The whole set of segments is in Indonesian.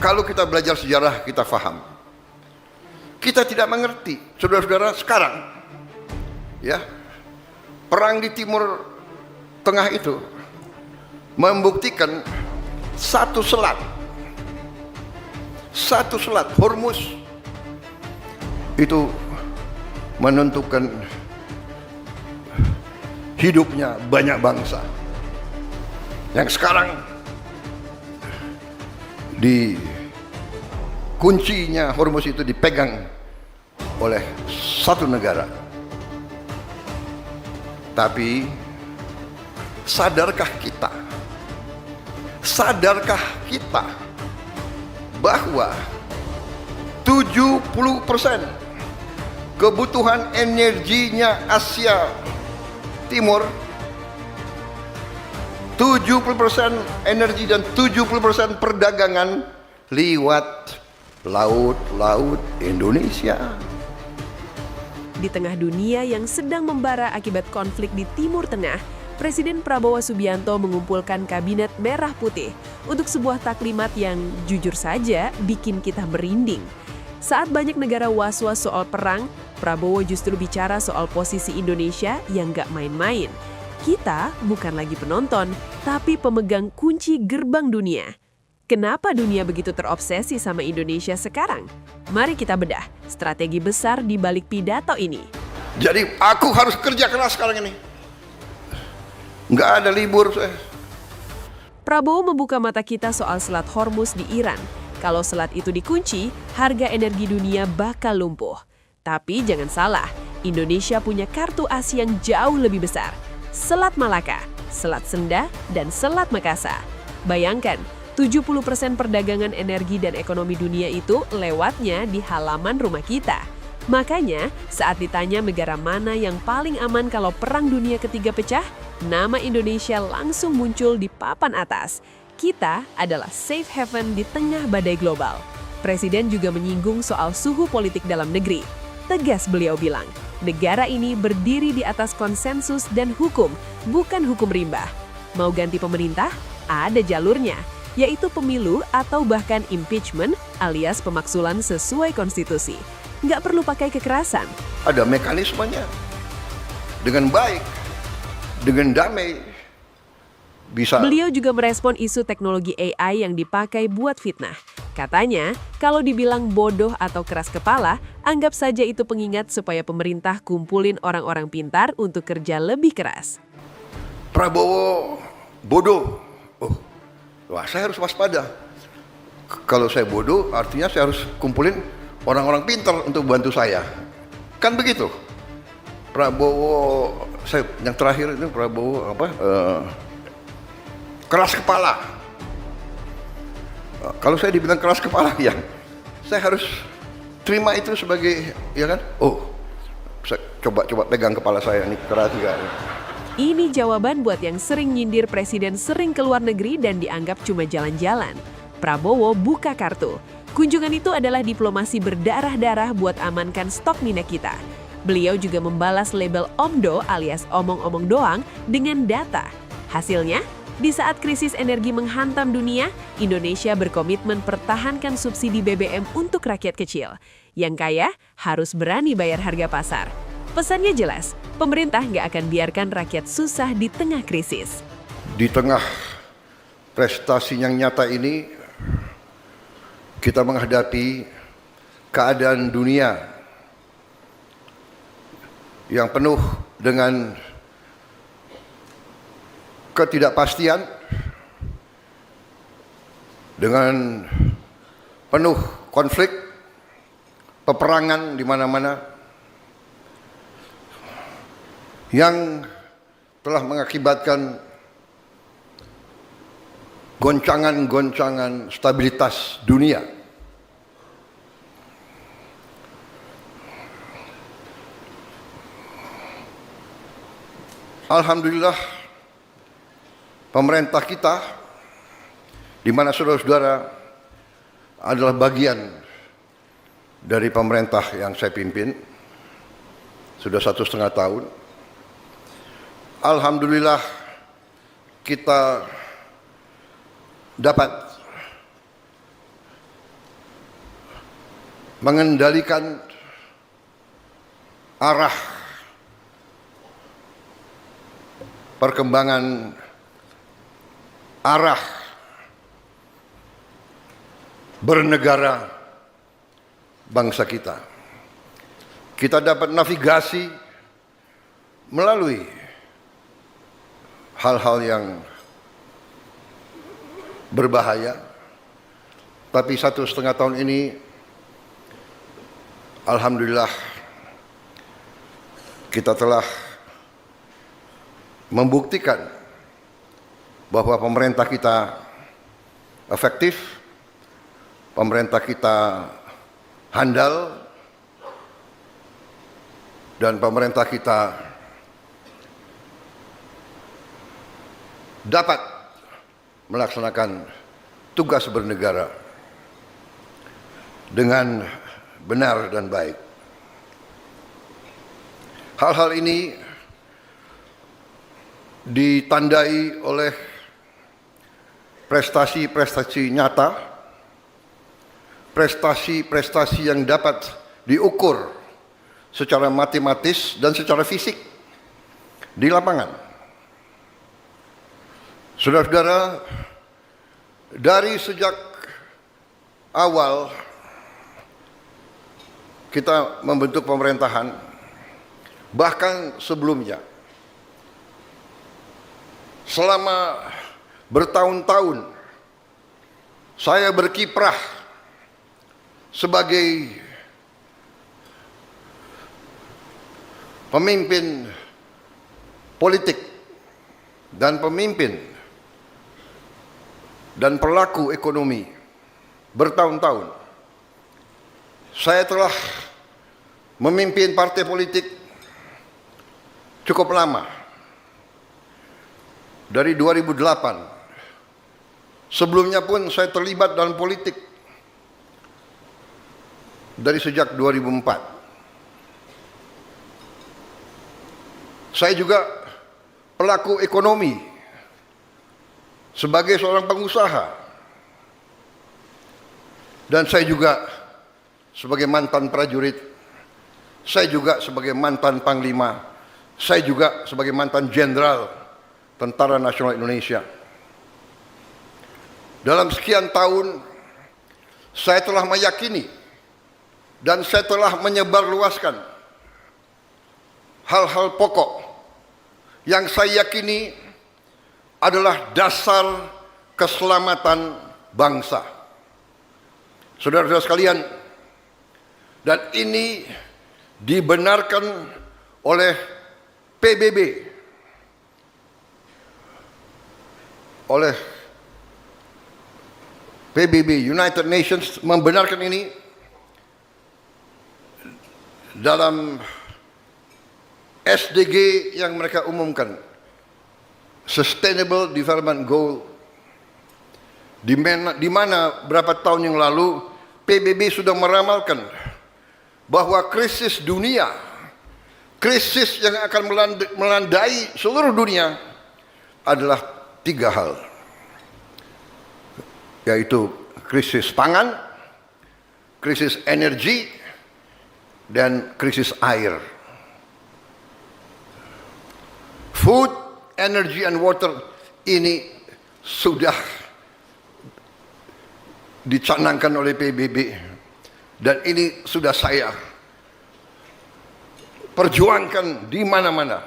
kalau kita belajar sejarah kita faham. Kita tidak mengerti, saudara-saudara, sekarang ya, perang di Timur Tengah itu membuktikan satu selat Hormuz itu menentukan hidupnya banyak bangsa. Yang sekarang di kuncinya Hormuz itu dipegang oleh satu negara. Tapi sadarkah kita bahwa 70% kebutuhan energinya Asia Timur, 70% energi dan 70% perdagangan lewat laut Indonesia. Di tengah dunia yang sedang membara akibat konflik di Timur Tengah, Presiden Prabowo Subianto mengumpulkan Kabinet Merah Putih untuk sebuah taklimat yang jujur saja bikin kita merinding. Saat banyak negara was-was soal perang, Prabowo justru bicara soal posisi Indonesia yang gak main-main. Kita bukan lagi penonton, tapi pemegang kunci gerbang dunia. Kenapa dunia begitu terobsesi sama Indonesia sekarang? Mari kita bedah strategi besar di balik pidato ini. Jadi aku harus kerja keras sekarang ini. Nggak ada libur. Prabowo membuka mata kita soal Selat Hormuz di Iran. Kalau selat itu dikunci, harga energi dunia bakal lumpuh. Tapi jangan salah, Indonesia punya kartu as yang jauh lebih besar. Selat Malaka, Selat Senda, dan Selat Makassar. Bayangkan, 70% perdagangan energi dan ekonomi dunia itu lewatnya di halaman rumah kita. Makanya, saat ditanya negara mana yang paling aman kalau Perang Dunia Ketiga pecah, nama Indonesia langsung muncul di papan atas. Kita adalah safe haven di tengah badai global. Presiden juga menyinggung soal suhu politik dalam negeri. Tegas beliau bilang, negara ini berdiri di atas konsensus dan hukum, bukan hukum rimba. Mau ganti pemerintah? Ada jalurnya, yaitu pemilu atau bahkan impeachment alias pemaksulan sesuai konstitusi. Nggak perlu pakai kekerasan. Ada mekanismenya. Dengan baik, dengan damai, bisa. Beliau juga merespon isu teknologi AI yang dipakai buat fitnah. Katanya, kalau dibilang bodoh atau keras kepala, anggap saja itu pengingat supaya pemerintah kumpulin orang-orang pintar untuk kerja lebih keras. Prabowo bodoh. Wah, saya harus waspada. Kalau saya bodoh, artinya saya harus kumpulin orang-orang pintar untuk bantu saya. Kan begitu. Prabowo, yang terakhir itu Prabowo keras kepala. Kalau saya dibilang keras kepala, ya saya harus terima itu sebagai, ya kan? Saya coba pegang kepala saya, ini keras juga. Ini jawaban buat yang sering nyindir presiden sering keluar negeri dan dianggap cuma jalan-jalan. Prabowo buka kartu. Kunjungan itu adalah diplomasi berdarah-darah buat amankan stok minyak kita. Beliau juga membalas label OMDO alias omong-omong doang dengan data. Hasilnya, di saat krisis energi menghantam dunia, Indonesia berkomitmen pertahankan subsidi BBM untuk rakyat kecil. Yang kaya harus berani bayar harga pasar. Pesannya jelas, pemerintah nggak akan biarkan rakyat susah di tengah krisis. Di tengah prestasi yang nyata ini, kita menghadapi keadaan dunia yang penuh dengan ketidakpastian, dengan penuh konflik, peperangan di mana-mana yang telah mengakibatkan goncangan-goncangan stabilitas dunia. Alhamdulillah, pemerintah kita, di mana saudara-saudara adalah bagian dari pemerintah yang saya pimpin, sudah 1,5 tahun. Alhamdulillah, kita dapat mengendalikan arah perkembangan arah bernegara bangsa kita. Kita dapat navigasi melalui hal-hal yang berbahaya, tapi 1,5 tahun ini alhamdulillah kita telah membuktikan bahwa pemerintah kita efektif, pemerintah kita handal, dan pemerintah kita dapat melaksanakan tugas bernegara dengan benar dan baik. Hal-hal ini ditandai oleh prestasi-prestasi nyata, prestasi-prestasi yang dapat diukur secara matematis dan secara fisik di lapangan. Saudara-saudara, dari sejak awal kita membentuk pemerintahan, bahkan sebelumnya, selama bertahun-tahun saya berkiprah sebagai pemimpin politik dan pemimpin dan pelaku ekonomi bertahun-tahun. Saya telah memimpin partai politik cukup lama, dari 2008. Sebelumnya pun saya terlibat dalam politik dari sejak 2004. Saya juga pelaku ekonomi sebagai seorang pengusaha, dan saya juga sebagai mantan prajurit, saya juga sebagai mantan panglima, saya juga sebagai mantan jenderal Tentara Nasional Indonesia. Dalam sekian tahun saya telah meyakini dan saya telah menyebarluaskan hal-hal pokok yang saya yakini adalah dasar keselamatan bangsa. Saudara-saudara sekalian, dan ini dibenarkan oleh PBB, oleh PBB, United Nations membenarkan ini dalam SDG yang mereka umumkan, Sustainable Development Goal, di mana berapa tahun yang lalu PBB sudah meramalkan bahwa krisis dunia, krisis yang akan melandai seluruh dunia adalah 3 hal, yaitu krisis pangan, krisis energi, dan krisis air. Food, energy, and water ini sudah dicanangkan oleh PBB, dan ini sudah saya perjuangkan di mana-mana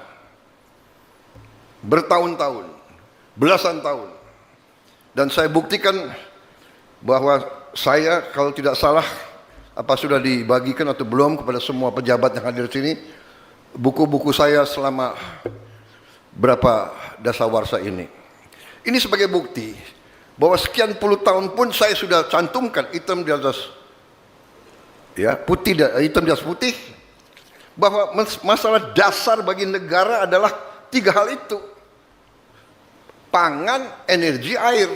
bertahun-tahun, belasan tahun, dan saya buktikan bahwa saya, kalau tidak salah, apa sudah dibagikan atau belum kepada semua pejabat yang hadir di sini, buku-buku saya selama berapa dasawarsa ini. Ini sebagai bukti bahwa sekian puluh tahun pun saya sudah cantumkan hitam di atas putih, hitam di atas putih, bahwa masalah dasar bagi negara adalah 3 hal itu: pangan, energi, air.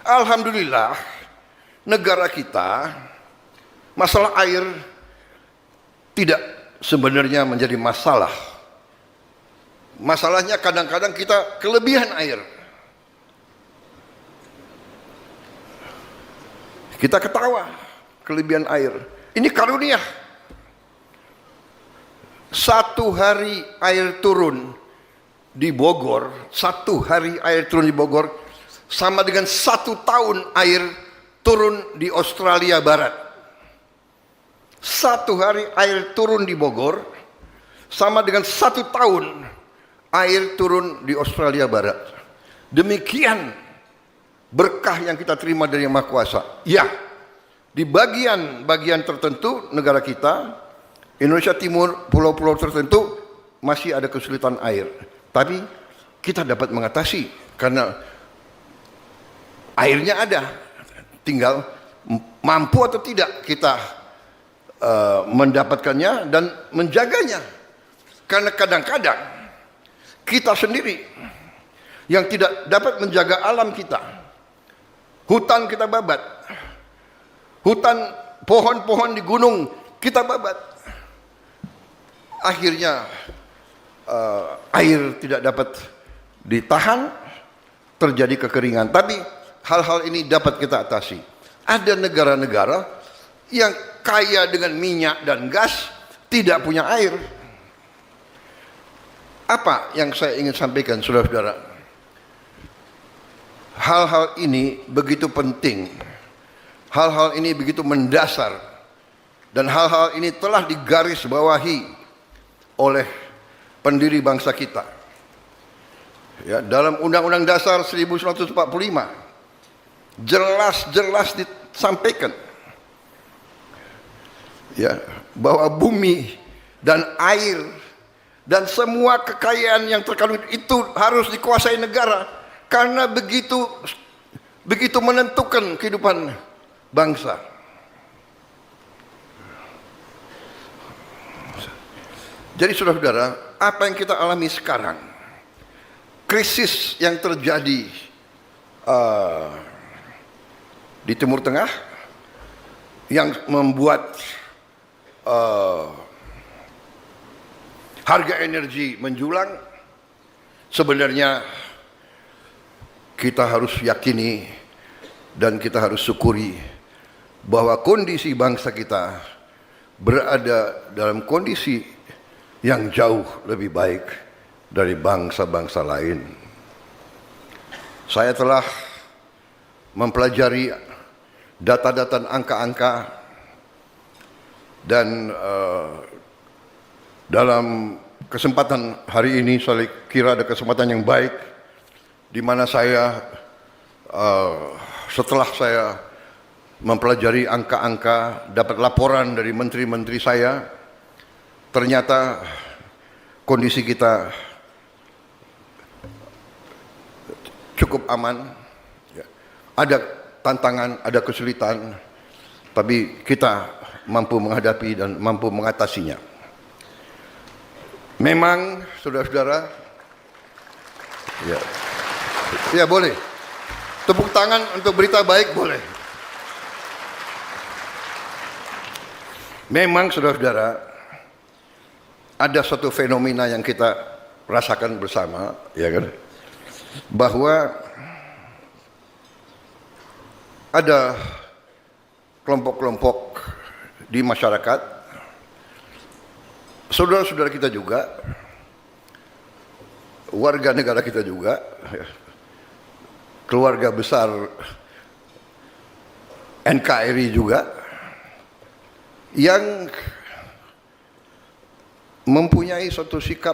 Alhamdulillah, negara kita masalah air tidak sebenarnya menjadi masalah. Masalahnya kadang-kadang kita kelebihan air. Kita ketawa kelebihan air. Ini karunia. 1 hari air turun di Bogor, 1 hari air turun di Bogor sama dengan 1 tahun air turun di Australia Barat. 1 hari air turun di Bogor sama dengan 1 tahun air turun di Australia Barat. Demikian berkah yang kita terima dari Yang Maha Kuasa. Ya, di bagian-bagian tertentu negara kita, Indonesia Timur, pulau-pulau tertentu masih ada kesulitan air. Tapi kita dapat mengatasi karena airnya ada. Tinggal mampu atau tidak kita mendapatkannya dan menjaganya. Karena kadang-kadang kita sendiri yang tidak dapat menjaga alam kita. Hutan kita babat. Hutan, pohon-pohon di gunung kita babat. Akhirnya air tidak dapat ditahan, terjadi kekeringan. Tapi hal-hal ini dapat kita atasi. Ada negara-negara yang kaya dengan minyak dan gas, tidak punya air. Apa yang saya ingin sampaikan, saudara-saudara? Hal-hal ini begitu penting. Hal-hal ini begitu mendasar. Dan hal-hal ini telah digarisbawahi oleh pendiri bangsa kita. Ya, dalam Undang-Undang Dasar 1945 jelas-jelas disampaikan ya, bahwa bumi dan air dan semua kekayaan yang terkandung itu harus dikuasai negara karena begitu menentukan kehidupan bangsa. Jadi saudara-saudara, apa yang kita alami sekarang, krisis yang terjadi di Timur Tengah, yang membuat harga energi menjulang, sebenarnya kita harus yakini dan kita harus syukuri bahwa kondisi bangsa kita berada dalam kondisi yang jauh lebih baik dari bangsa-bangsa lain. Saya telah mempelajari data-data angka-angka dan dalam kesempatan hari ini saya kira ada kesempatan yang baik di mana saya setelah saya mempelajari angka-angka, dapat laporan dari menteri-menteri saya, ternyata kondisi kita cukup aman. Ada tantangan, ada kesulitan, tapi kita mampu menghadapi dan mampu mengatasinya. Memang, saudara-saudara, ya boleh. Tepuk tangan untuk berita baik boleh. Memang, saudara-saudara, ada suatu fenomena yang kita rasakan bersama, ya kan? Bahwa ada kelompok-kelompok di masyarakat, saudara-saudara kita juga, warga negara kita juga, keluarga besar NKRI juga, yang mempunyai suatu sikap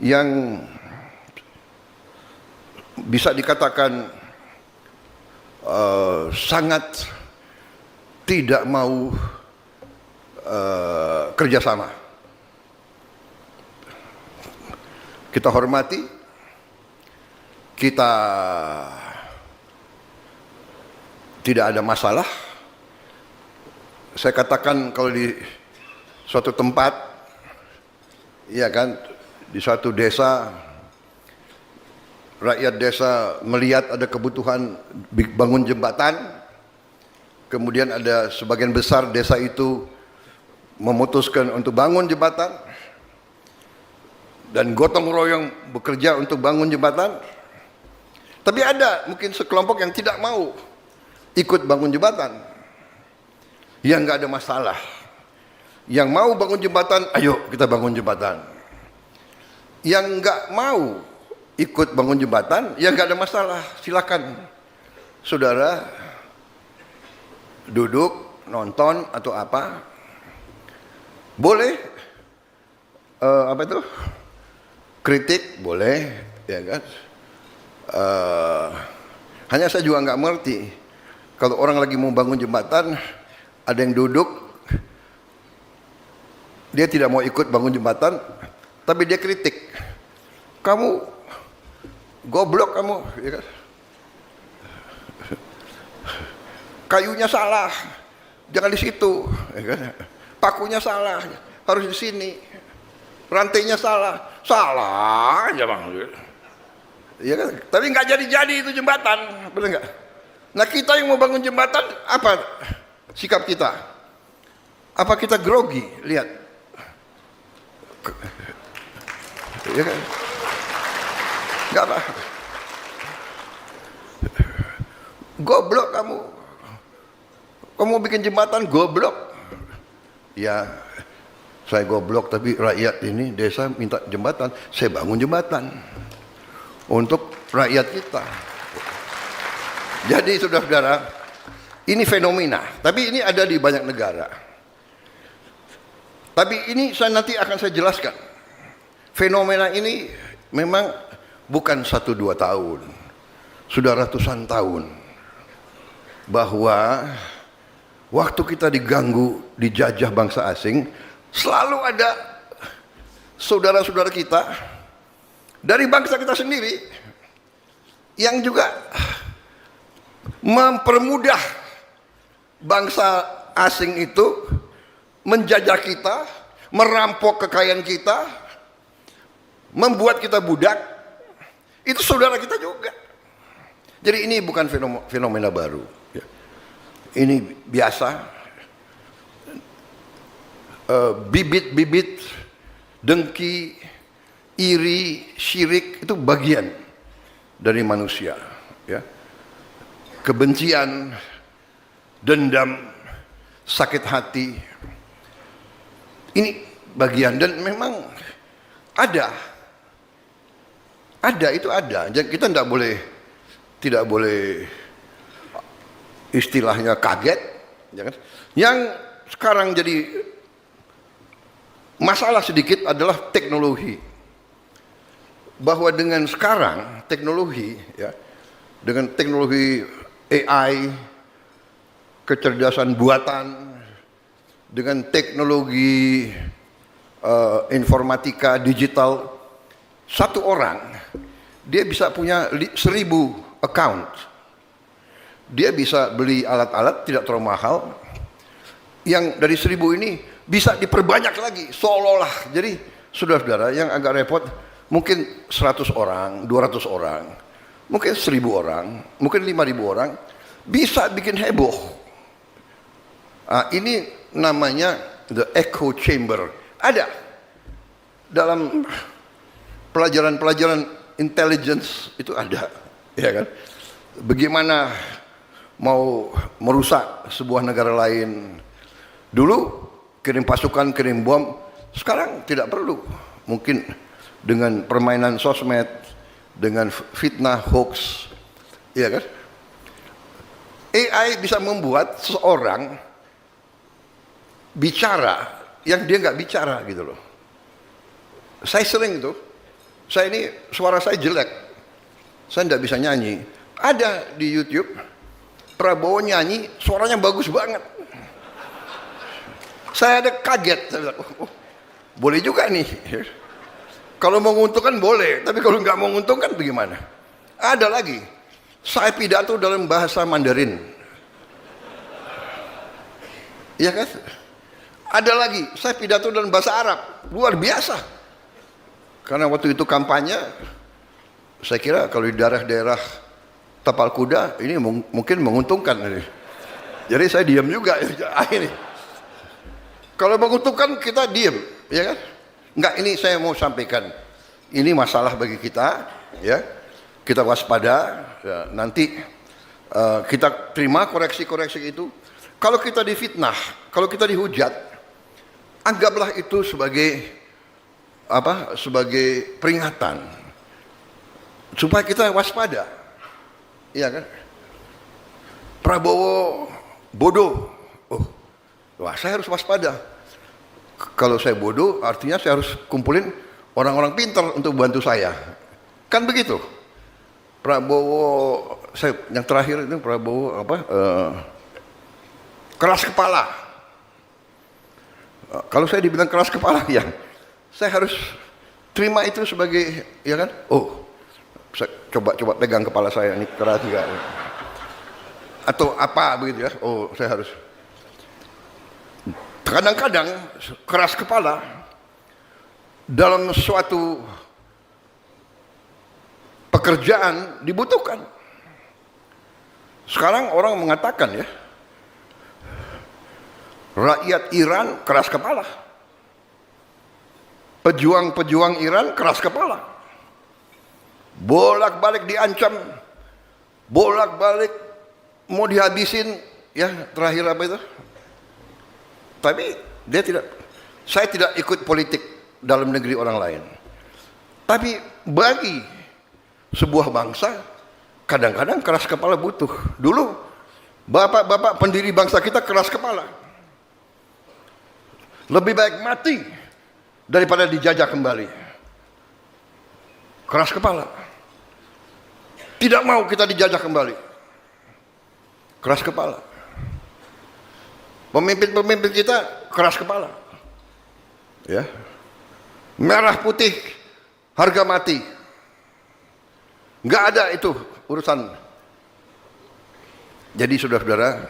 yang bisa dikatakan sangat tidak mau kerjasama. Kita hormati, kita tidak ada masalah. Saya katakan kalau di suatu tempat, ya kan, di suatu desa, rakyat desa melihat ada kebutuhan bangun jembatan, kemudian ada sebagian besar desa itu memutuskan untuk bangun jembatan, dan gotong royong bekerja untuk bangun jembatan. Tapi ada mungkin sekelompok yang tidak mau ikut bangun jembatan. yang nggak ada masalah. Yang mau bangun jembatan, ayo kita bangun jembatan. Yang nggak mau ikut bangun jembatan, ya nggak ada masalah, silakan. Saudara duduk, nonton atau apa, boleh. Apa itu? Kritik boleh, ya kan? Hanya saya juga nggak mengerti kalau orang lagi mau bangun jembatan, ada yang duduk, dia tidak mau ikut bangun jembatan, tapi dia kritik. Kamu goblok kamu, ya kan? Kayunya salah, jangan di situ, ya kan? Pakunya salah, harus di sini. Rantainya salah aja bang. Ya kan? Tapi nggak jadi itu jembatan, benar nggak? Nah kita yang mau bangun jembatan, apa sikap kita? Apa kita grogi? Lihat, ya kan? Nggak apa. Goblok kamu. Kamu mau bikin jembatan goblok. Ya, saya goblok tapi rakyat ini desa minta jembatan, saya bangun jembatan untuk rakyat kita. Jadi saudara-saudara, ini fenomena, tapi ini ada di banyak negara. Tapi ini nanti akan saya jelaskan. Fenomena ini memang bukan 1-2 tahun, sudah ratusan tahun. Bahwa waktu kita diganggu, dijajah bangsa asing, selalu ada saudara-saudara kita dari bangsa kita sendiri yang juga mempermudah bangsa asing itu menjajah kita, merampok kekayaan kita, membuat kita budak. Itu saudara kita juga. Jadi ini bukan fenomena baru. Ini biasa, bibit-bibit dengki, iri, syirik itu bagian dari manusia, ya. Kebencian, dendam, sakit hati, ini bagian, dan memang ada itu ada. Jadi kita tidak boleh istilahnya kaget, ya kan? Yang sekarang jadi masalah sedikit adalah teknologi. Bahwa dengan sekarang teknologi, ya, dengan teknologi AI, kecerdasan buatan, dengan teknologi informatika digital, satu orang dia bisa punya 1000 account. Dia bisa beli alat-alat tidak terlalu mahal, yang dari 1000 ini bisa diperbanyak lagi seolah-olah. Jadi saudara-saudara, yang agak repot, mungkin 100 orang, 200 orang, mungkin 1000 orang, mungkin 5000 orang bisa bikin heboh. Ini namanya the echo chamber. Ada dalam pelajaran-pelajaran intelligence, itu ada, ya kan? Bagaimana mau merusak sebuah negara lain. Dulu kirim pasukan, kirim bom, sekarang tidak perlu. Mungkin dengan permainan sosmed, dengan fitnah, hoax, ya kan? AI bisa membuat seseorang bicara yang dia nggak bicara, gitu loh. Saya sering itu, saya ini suara saya jelek, saya nggak bisa nyanyi. Ada di YouTube, Prabowo nyanyi, suaranya bagus banget. Saya ada kaget, saya bilang, oh, boleh juga nih. Kalau menguntungkan boleh, tapi kalau nggak menguntungkan bagaimana? Ada lagi, saya pidato dalam bahasa Mandarin. Iya kan? Ada lagi, saya pidato dalam bahasa Arab, luar biasa. Karena waktu itu kampanye, saya kira kalau di daerah-daerah tapal kuda ini mungkin menguntungkan. Jadi saya diam juga akhirnya. Kalau menguntungkan kita diam, ya kan? Enggak, ini saya mau sampaikan. Ini masalah bagi kita, ya. Kita waspada, ya, nanti kita terima koreksi-koreksi itu. Kalau kita difitnah, kalau kita dihujat, anggaplah itu sebagai apa? Sebagai peringatan supaya kita waspada. Iya kan? Prabowo bodoh. Oh, wah, saya harus waspada. Kalau saya bodoh, artinya saya harus kumpulin orang-orang pintar untuk bantu saya. Kan begitu. Prabowo, yang terakhir itu Prabowo apa? Keras kepala. Kalau saya dibilang keras kepala, ya, saya harus terima itu sebagai, ya kan? Oh, saya coba pegang kepala saya ini keras juga. Atau apa begitu ya? Oh, saya harus. Kadang-kadang keras kepala dalam suatu pekerjaan dibutuhkan. Sekarang orang mengatakan ya, rakyat Iran keras kepala. Pejuang-pejuang Iran keras kepala. Bolak-balik diancam, bolak-balik mau dihabisin, ya terakhir apa itu? Tapi saya tidak ikut politik dalam negeri orang lain. Tapi bagi sebuah bangsa, kadang-kadang keras kepala butuh. Dulu, bapak-bapak pendiri bangsa kita keras kepala. Lebih baik mati daripada dijajah kembali. Keras kepala. Tidak mau kita dijajah kembali. Keras kepala. Pemimpin-pemimpin kita keras kepala. Ya. Merah putih, harga mati. Enggak ada itu urusan. Jadi saudara-saudara,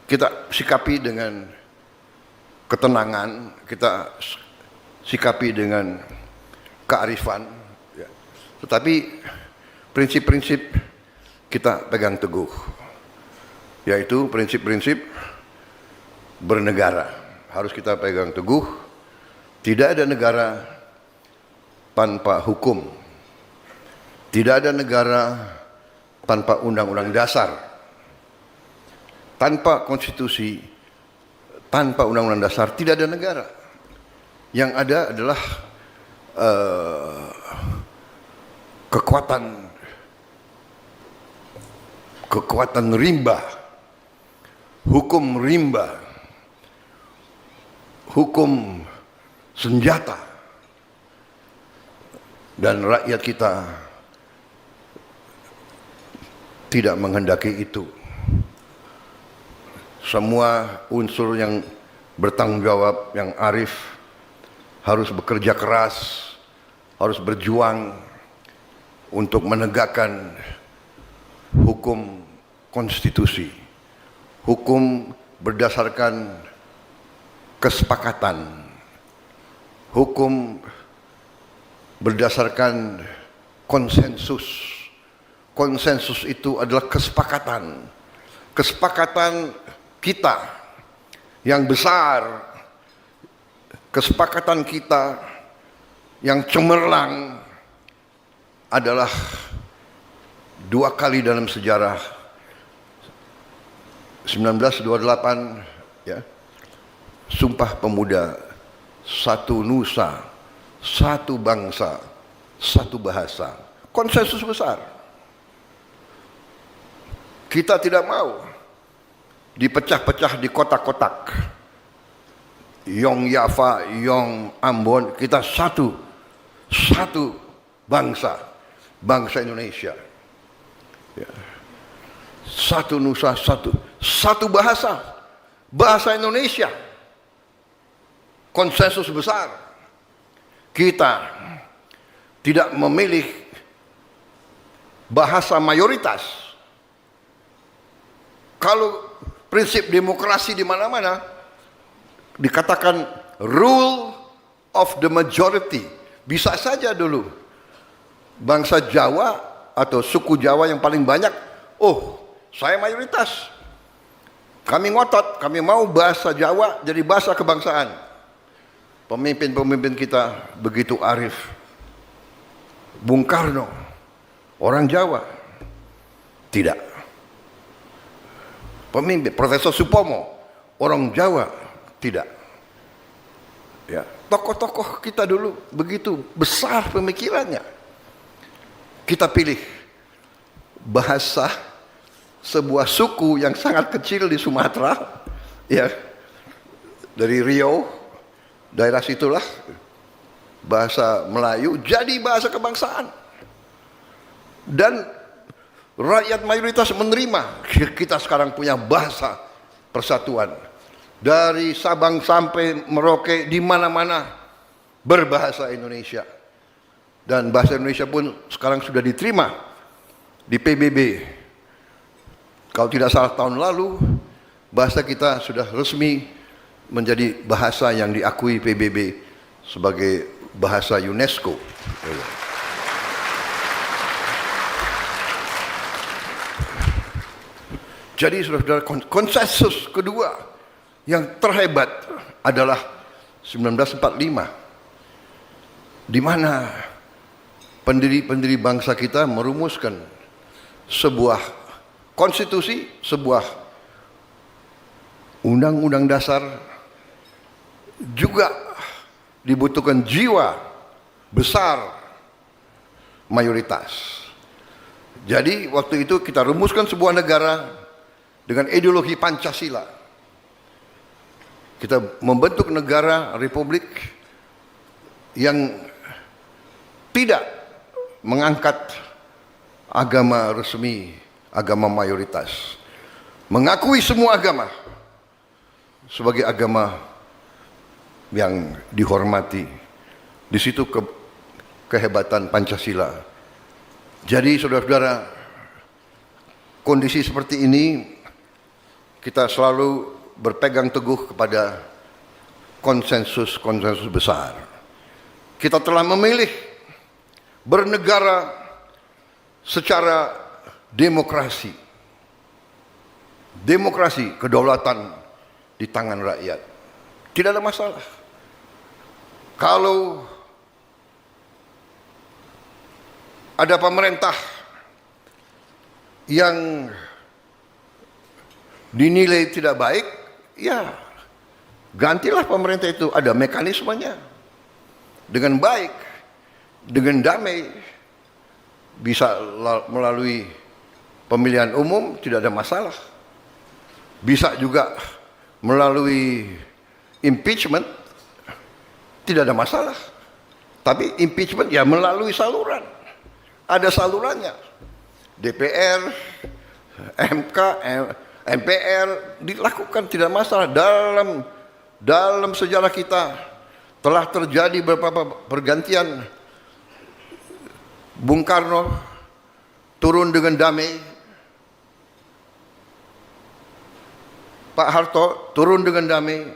kita sikapi dengan ketenangan, kita sikapi dengan kearifan. Ya. Tetapi prinsip-prinsip kita pegang teguh. Yaitu prinsip-prinsip bernegara. Harus kita pegang teguh. Tidak ada negara tanpa hukum. Tidak ada negara tanpa undang-undang dasar. Tanpa konstitusi, tanpa undang-undang dasar, tidak ada negara. Yang ada adalah kekuatan rimba, hukum rimba, hukum senjata, dan rakyat kita tidak menghendaki itu. Semua unsur yang bertanggung jawab, yang arif, harus bekerja keras, harus berjuang untuk menegakkan hukum konstitusi, hukum berdasarkan kesepakatan, hukum berdasarkan konsensus. Konsensus itu adalah kesepakatan. Kesepakatan kita yang besar, kesepakatan kita yang cemerlang adalah 2 kali dalam sejarah. 1928 ya. Sumpah Pemuda, satu nusa, satu bangsa, satu bahasa. Konsensus besar. Kita tidak mau dipecah-pecah di kotak-kotak. Yong Yafa, Yong Ambon, kita satu bangsa, bangsa Indonesia. Ya. Satu nusa, satu bahasa, bahasa Indonesia. Konsensus besar. Kita tidak memilih bahasa mayoritas. Kalau prinsip demokrasi di mana-mana dikatakan rule of the majority. Bisa saja dulu bangsa Jawa atau suku Jawa yang paling banyak, oh saya mayoritas, kami ngotot, kami mau bahasa Jawa jadi bahasa kebangsaan. Pemimpin-pemimpin kita begitu arif. Bung Karno orang Jawa, tidak. pemimpin. Profesor Supomo, orang Jawa, tidak. Ya, tokoh-tokoh kita dulu begitu besar pemikirannya. Kita pilih bahasa sebuah suku yang sangat kecil di Sumatera, ya, dari Riau, daerah situlah, bahasa Melayu jadi bahasa kebangsaan. Dan rakyat mayoritas menerima. Kita sekarang punya bahasa persatuan. Dari Sabang sampai Merauke, di mana-mana berbahasa Indonesia. Dan bahasa Indonesia pun sekarang sudah diterima di PBB. Kalau tidak salah tahun lalu, bahasa kita sudah resmi menjadi bahasa yang diakui PBB sebagai bahasa UNESCO. Jadi saudara, konsensus kedua yang terhebat adalah 1945, di mana pendiri-pendiri bangsa kita merumuskan sebuah konstitusi, sebuah undang-undang dasar. Juga dibutuhkan jiwa besar mayoritas. Jadi waktu itu kita rumuskan sebuah negara dengan ideologi Pancasila. Kita membentuk negara republik yang tidak mengangkat agama resmi, agama mayoritas. Mengakui semua agama sebagai agama yang dihormati. Di situ kehebatan Pancasila. Jadi saudara-saudara, kondisi seperti ini kita selalu berpegang teguh kepada konsensus-konsensus besar. Kita telah memilih bernegara secara demokrasi. Demokrasi, kedaulatan di tangan rakyat. Tidak ada masalah. Kalau ada pemerintah yang dinilai tidak baik, ya gantilah pemerintah itu, ada mekanismenya. Dengan baik, dengan damai, bisa melalui pemilihan umum, tidak ada masalah. Bisa juga melalui impeachment, tidak ada masalah. Tapi impeachment ya melalui saluran. Ada salurannya. DPR, MK, MPR dilakukan, tidak masalah. Dalam sejarah kita telah terjadi beberapa pergantian. Bung Karno turun dengan damai, Pak Harto turun dengan damai,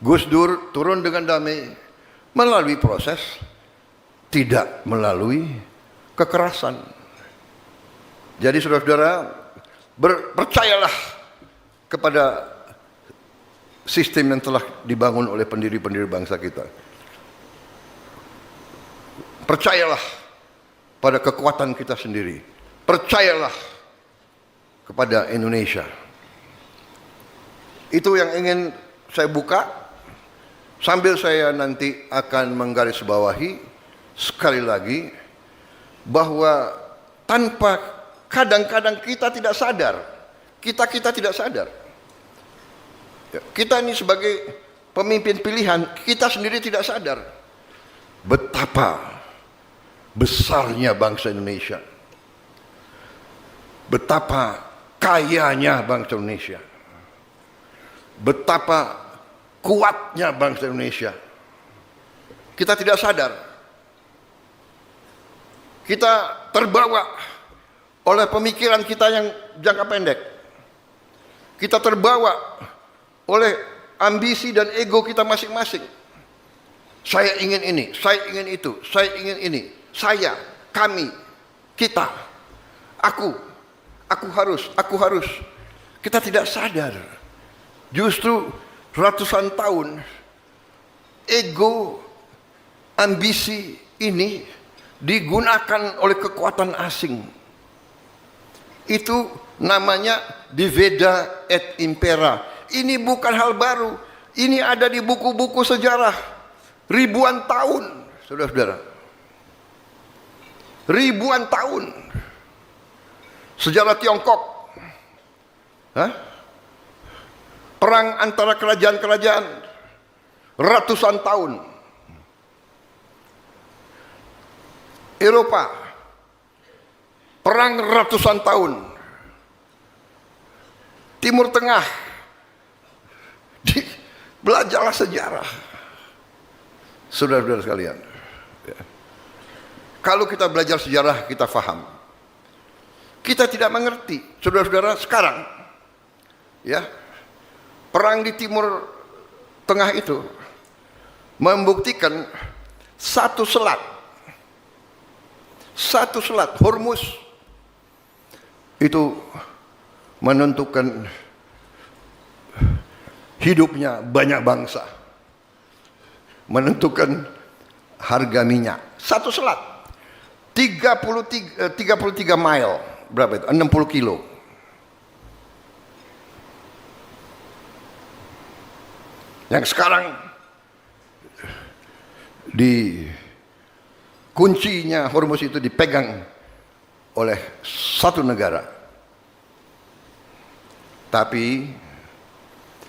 Gus Dur turun dengan damai, melalui proses, tidak melalui kekerasan. Jadi saudara-saudara, percayalah kepada sistem yang telah dibangun oleh pendiri-pendiri bangsa kita. Percayalah pada kekuatan kita sendiri. Percayalah kepada Indonesia. Itu yang ingin saya buka, sambil saya nanti akan menggarisbawahi sekali lagi bahwa tanpa, kadang-kadang kita tidak sadar, kita tidak sadar. Kita ini sebagai pemimpin pilihan, kita sendiri tidak sadar betapa besarnya bangsa Indonesia, betapa kayanya bangsa Indonesia, betapa kuatnya bangsa Indonesia. Kita tidak sadar. Kita terbawa oleh pemikiran kita yang jangka pendek. Kita terbawa oleh ambisi dan ego kita masing-masing. Saya ingin ini, saya ingin itu, saya ingin ini, saya, kami, kita, aku harus. Kita tidak sadar. Justru ratusan tahun ego, ambisi ini digunakan oleh kekuatan asing. Itu namanya Diveda et Impera. Ini bukan hal baru, ini ada di buku-buku sejarah ribuan tahun, saudara-saudara. Ribuan tahun. Sejarah Tiongkok, perang antara kerajaan-kerajaan ratusan tahun. Eropa, perang ratusan tahun. Timur Tengah, belajarlah sejarah, saudara-saudara sekalian. Kalau kita belajar sejarah, kita faham. Kita tidak mengerti, saudara-saudara, sekarang, ya, perang di Timur Tengah itu membuktikan satu selat Hormuz itu menentukan hidupnya banyak bangsa, menentukan harga minyak. Satu selat 33 mile, berapa itu? 60 kilo. Yang sekarang di kuncinya Hormuz itu dipegang oleh satu negara. Tapi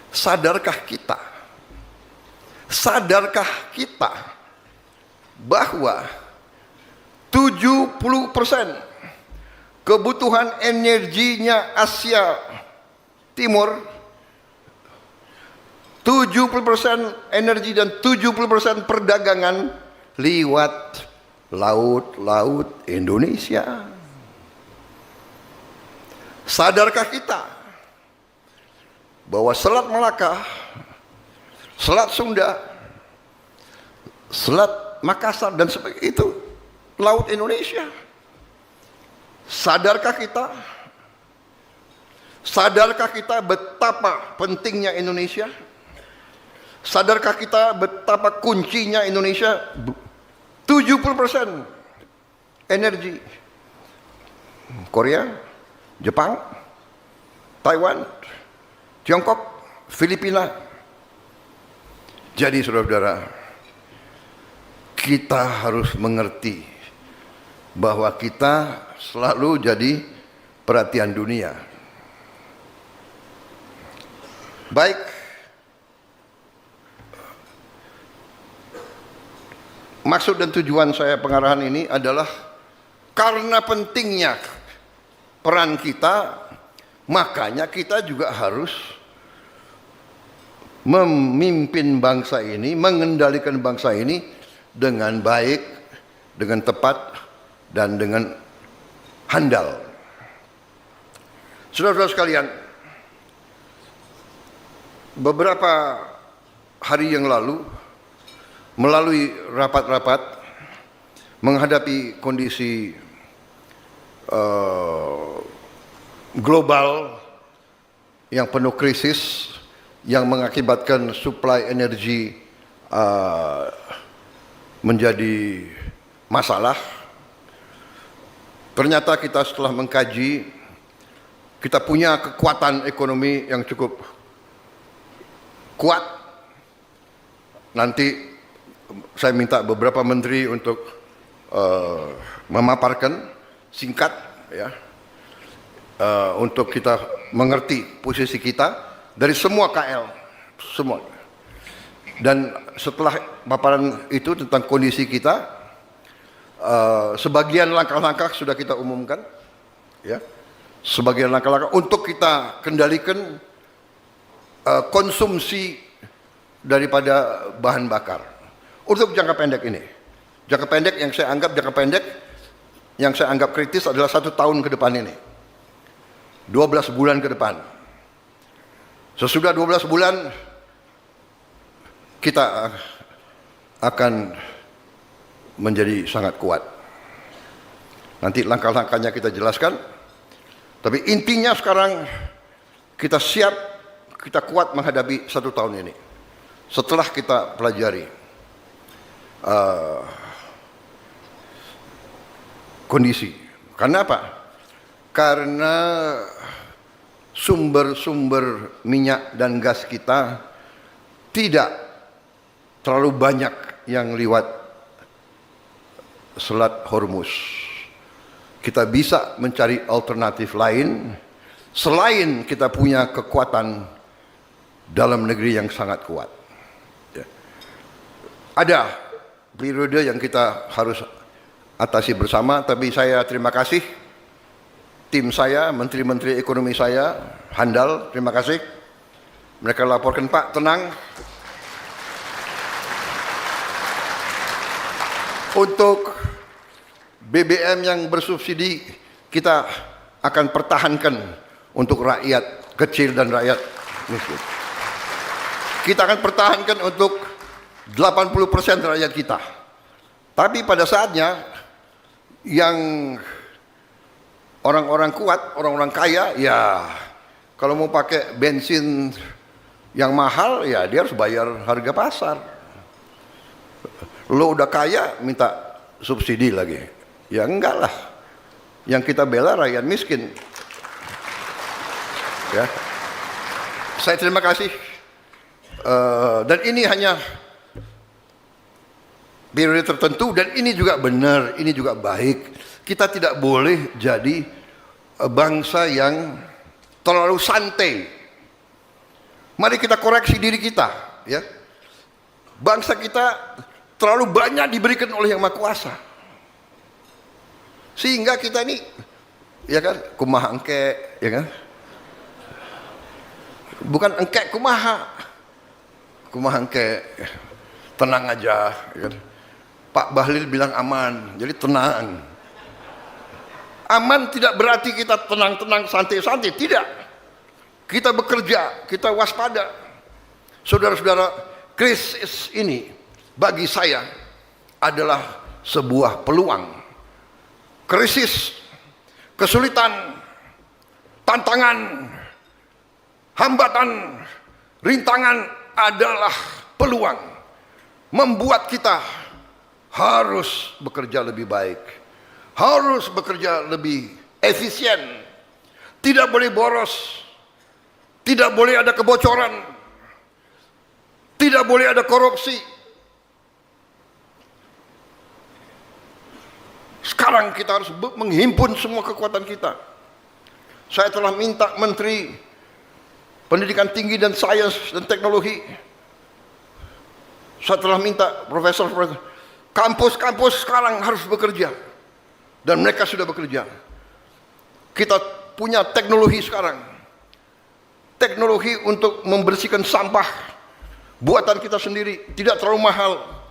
sadarkah kita bahwa 70% kebutuhan energinya Asia Timur, 70% energi dan 70% perdagangan lewat laut Indonesia. Sadarkah kita bahwa Selat Malaka, Selat Sunda, Selat Makassar dan sebagainya itu laut Indonesia? Sadarkah kita betapa pentingnya Indonesia? Sadarkah kita betapa kuncinya Indonesia? 70% energi Korea, Jepang, Taiwan, Tiongkok, Filipina. Jadi saudara-saudara, kita harus mengerti bahwa kita selalu jadi perhatian dunia. Baik, maksud dan tujuan saya pengarahan ini adalah karena pentingnya peran kita, makanya kita juga harus memimpin bangsa ini, mengendalikan bangsa ini dengan baik, dengan tepat, dan dengan handal. Saudara-saudara sekalian, beberapa hari yang lalu melalui rapat-rapat menghadapi kondisi global yang penuh krisis yang mengakibatkan suplai energi menjadi masalah. Ternyata kita setelah mengkaji, kita punya kekuatan ekonomi yang cukup kuat. Nanti saya minta beberapa menteri untuk memaparkan singkat, ya, untuk kita mengerti posisi kita dari semua KL, semua. Dan setelah paparan itu tentang kondisi kita, sebagian langkah-langkah sudah kita umumkan, ya, sebagian langkah-langkah untuk kita kendalikan konsumsi daripada bahan bakar untuk jangka pendek ini. Jangka pendek yang saya anggap kritis adalah 1 tahun ke depan ini, 12 bulan ke depan. Sesudah 12 bulan kita akan menjadi sangat kuat. Nanti langkah-langkahnya kita jelaskan. Tapi intinya sekarang kita siap, kita kuat menghadapi 1 tahun ini. Setelah kita pelajari kondisi. Karena apa? Karena sumber-sumber minyak dan gas kita tidak terlalu banyak yang lewat Selat Hormuz. Kita bisa mencari alternatif lain selain kita punya kekuatan dalam negeri yang sangat kuat. Ya. Ada periode yang kita harus atasi bersama, tapi saya terima kasih tim saya, menteri-menteri ekonomi saya, handal, terima kasih. Mereka laporkan, Pak, tenang. Untuk BBM yang bersubsidi, kita akan pertahankan untuk rakyat kecil dan rakyat miskin. Kita akan pertahankan untuk 80% rakyat kita. Tapi pada saatnya, yang orang-orang kuat, orang-orang kaya, ya kalau mau pakai bensin yang mahal, ya dia harus bayar harga pasar. Lo udah kaya, minta subsidi lagi. Ya enggak lah. Yang kita bela rakyat miskin. Ya. Saya terima kasih. Dan ini hanya periode tertentu, dan ini juga benar, ini juga baik. Kita tidak boleh jadi bangsa yang terlalu santai. Mari kita koreksi diri kita, ya. Bangsa kita terlalu banyak diberikan oleh Yang Maha Kuasa, sehingga kita ini, ya kan, kumaha engke, ya kan, bukan engke kumaha engke, tenang aja, ya kan? Pak Bahlil bilang aman, jadi tenang. Aman tidak berarti kita tenang-tenang, santai-santai, tidak. Kita bekerja, kita waspada. Saudara-saudara, krisis ini bagi saya adalah sebuah peluang. Krisis, kesulitan, tantangan, hambatan, rintangan adalah peluang membuat kita harus bekerja lebih baik, harus bekerja lebih efisien, tidak boleh boros, tidak boleh ada kebocoran, tidak boleh ada korupsi. Sekarang kita harus menghimpun semua kekuatan kita. Saya telah minta Menteri Pendidikan Tinggi dan Sains dan Teknologi, saya telah minta profesor, kampus-kampus sekarang harus bekerja, dan mereka sudah bekerja. Kita punya teknologi sekarang, teknologi untuk membersihkan sampah buatan kita sendiri, tidak terlalu mahal.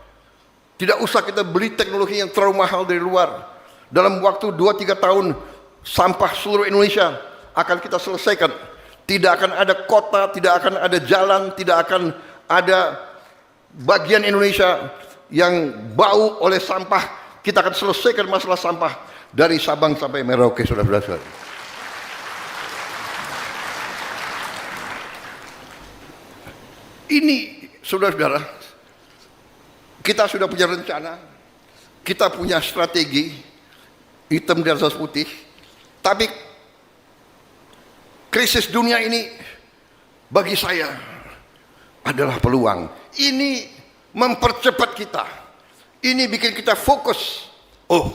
Tidak usah kita beli teknologi yang terlalu mahal dari luar. Dalam waktu 2-3 tahun, sampah seluruh Indonesia akan kita selesaikan. Tidak akan ada kota, tidak akan ada jalan, tidak akan ada bagian Indonesia yang bau oleh sampah. Kita akan selesaikan masalah sampah dari Sabang sampai Merauke, saudara-saudara. Ini, saudara-saudara, kita sudah punya rencana, kita punya strategi, hitam di atas putih. Tapi krisis dunia ini bagi saya adalah peluang. Ini mempercepat kita. Ini bikin kita fokus. Oh,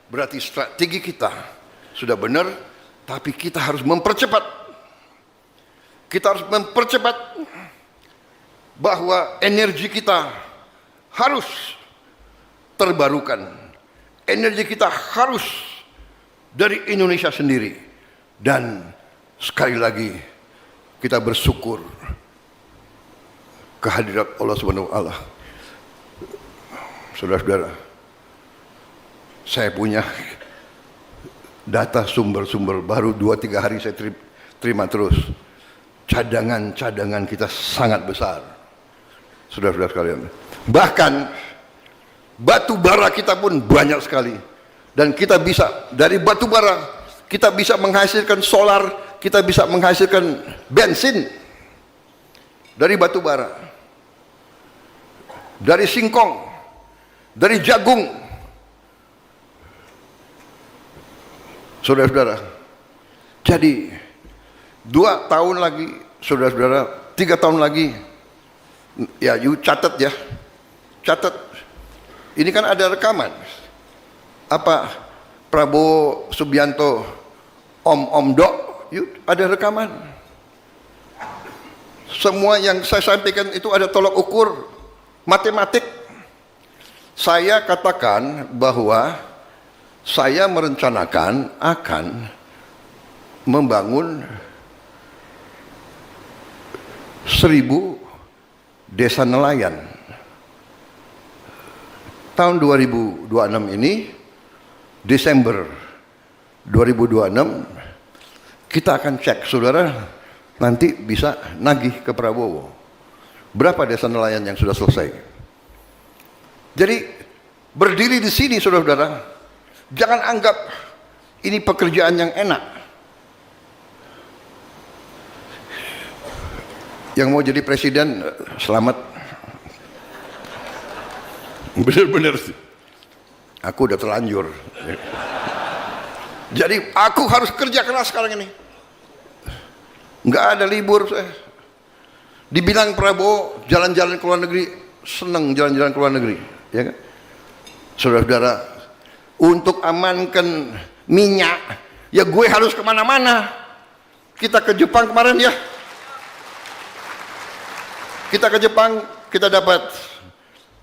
berarti strategi kita sudah benar, tapi kita harus mempercepat. Kita harus mempercepat bahwa energi kita harus terbarukan. Energi kita harus dari Indonesia sendiri. Dan sekali lagi kita bersyukur kehadirat Allah Subhanahu wa taala. Saudara-saudara, saya punya data sumber-sumber baru 2-3 hari saya terima terus. Cadangan-cadangan kita sangat besar. Saudara-saudara sekalian. Bahkan batu bara kita pun banyak sekali. Dan kita bisa dari batu bara kita bisa menghasilkan solar, kita bisa menghasilkan bensin dari batu bara, dari singkong, dari jagung. Saudara-saudara, jadi 2 tahun lagi, saudara-saudara, 3 tahun lagi, ya you catat ya, catat. Ini kan ada rekaman. Apa Prabowo Subianto Om Dok, ada rekaman. Semua yang saya sampaikan itu ada tolak ukur matematik. Saya katakan bahwa saya merencanakan akan membangun 1000 desa nelayan. Tahun 2026 ini, Desember 2026, kita akan cek, saudara, nanti bisa nagih ke Prabowo. Berapa desa nelayan yang sudah selesai? Jadi, berdiri di sini, saudara-saudara, jangan anggap ini pekerjaan yang enak. Yang mau jadi presiden, selamat. Benar-benar sih. Aku udah terlanjur. Jadi aku harus kerja keras sekarang ini. Nggak ada libur saya. Dibilang Prabowo jalan-jalan ke luar negeri, seneng jalan-jalan ke luar negeri, ya kan? Saudara-saudara, untuk amankan minyak, ya gue harus kemana-mana. Kita ke Jepang kemarin ya. Kita ke Jepang, kita dapat.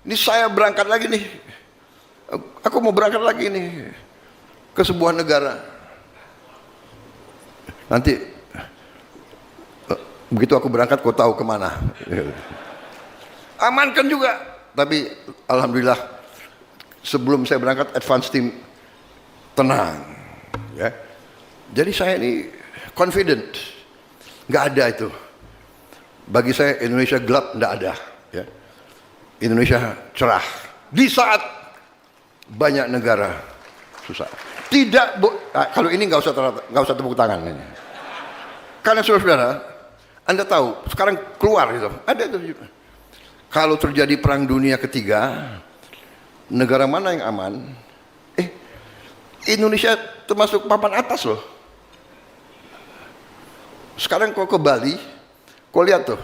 Ini saya berangkat lagi nih. Aku mau berangkat lagi nih ke sebuah negara. Nanti begitu aku berangkat, kau tahu kemana. Amankan juga. Tapi alhamdulillah sebelum saya berangkat, advance team tenang. Ya. Jadi saya ini confident. Nggak ada itu. Bagi saya Indonesia gelap, nggak ada. Ya. Indonesia cerah. Di saat banyak negara susah. Tidak, kalau ini nggak usah tepuk tangan. Karena saudara-saudara, Anda tahu, sekarang keluar itu, ada itu. Kalau terjadi perang dunia ketiga, negara mana yang aman? Indonesia termasuk papan atas loh. Sekarang kau ke Bali, kau lihat tuh,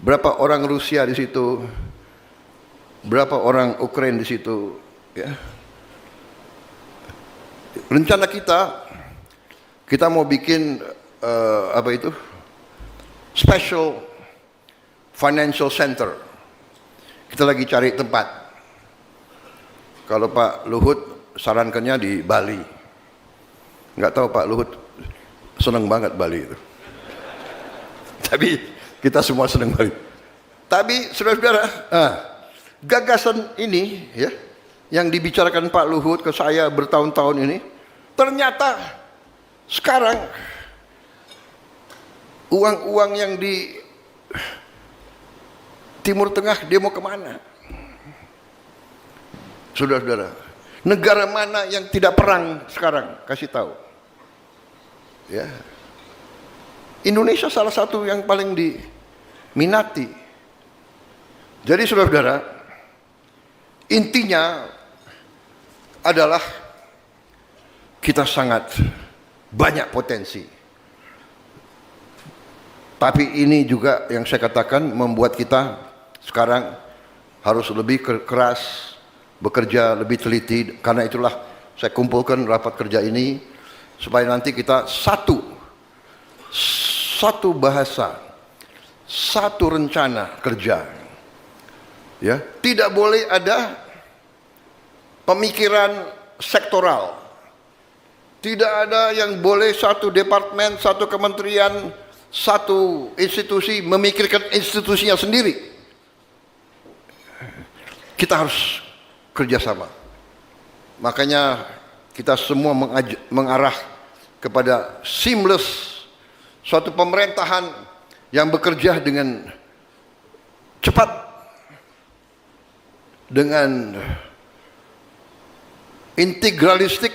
berapa orang Rusia di situ, berapa orang Ukraina di situ, ya. Rencana kita mau bikin apa itu? Special Financial Center. Kita lagi cari tempat. Kalau Pak Luhut sarankannya di Bali. Nggak tahu Pak Luhut senang banget Bali itu. Tapi kita semua senang Bali. Tapi saudara-saudara, gagasan ini ya, yang dibicarakan Pak Luhut ke saya bertahun-tahun ini, ternyata sekarang uang-uang yang di Timur Tengah dia mau kemana? Saudara-saudara, negara mana yang tidak perang sekarang? Kasih tahu. Ya, Indonesia salah satu yang paling diminati. Jadi saudara-saudara, intinya adalah kita sangat banyak potensi. Tapi ini juga yang saya katakan membuat kita sekarang harus lebih keras, bekerja lebih teliti. Karena itulah saya kumpulkan rapat kerja ini supaya nanti kita satu bahasa, satu rencana kerja. Ya, tidak boleh ada pemikiran sektoral. Tidak ada yang boleh satu departemen, satu kementerian, satu institusi memikirkan institusinya sendiri. Kita harus kerjasama. Makanya kita semua mengarah kepada seamless, suatu pemerintahan yang bekerja dengan cepat, dengan integralistik,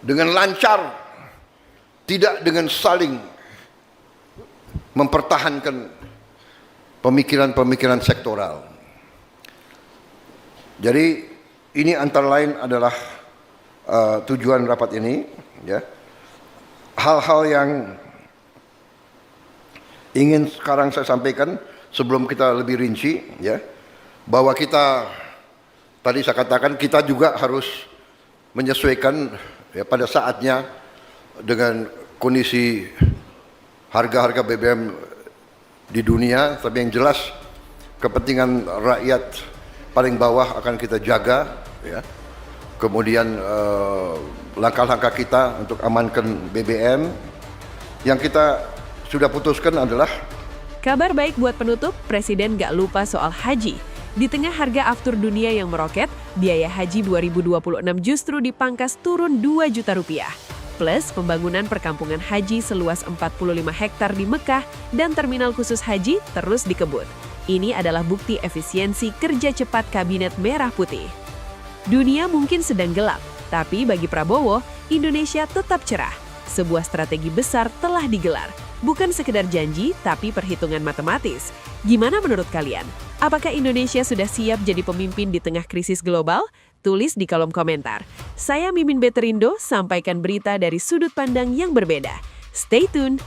dengan lancar, tidak dengan saling mempertahankan pemikiran-pemikiran sektoral. Jadi ini antara lain adalah tujuan rapat ini, ya. hal-hal yang ingin sekarang saya sampaikan sebelum kita lebih rinci, ya, bahwa kita tadi saya katakan kita juga harus menyesuaikan ya pada saatnya dengan kondisi harga-harga BBM di dunia, tapi yang jelas kepentingan rakyat paling bawah akan kita jaga, ya. Kemudian langkah-langkah kita untuk amankan BBM yang kita sudah putuskan adalah Kabar baik buat penutup, Presiden gak lupa soal haji. Di tengah harga aftur dunia yang meroket, biaya haji 2026 justru dipangkas turun 2 juta rupiah. Plus pembangunan perkampungan haji seluas 45 hektar di Mekah dan terminal khusus haji terus dikebut. Ini adalah bukti efisiensi kerja cepat Kabinet Merah Putih. Dunia mungkin sedang gelap, tapi bagi Prabowo, Indonesia tetap cerah. Sebuah strategi besar telah digelar. Bukan sekedar janji, tapi perhitungan matematis. Gimana menurut kalian? Apakah Indonesia sudah siap jadi pemimpin di tengah krisis global? Tulis di kolom komentar. Saya Mimin Beterindo, sampaikan berita dari sudut pandang yang berbeda. Stay tune!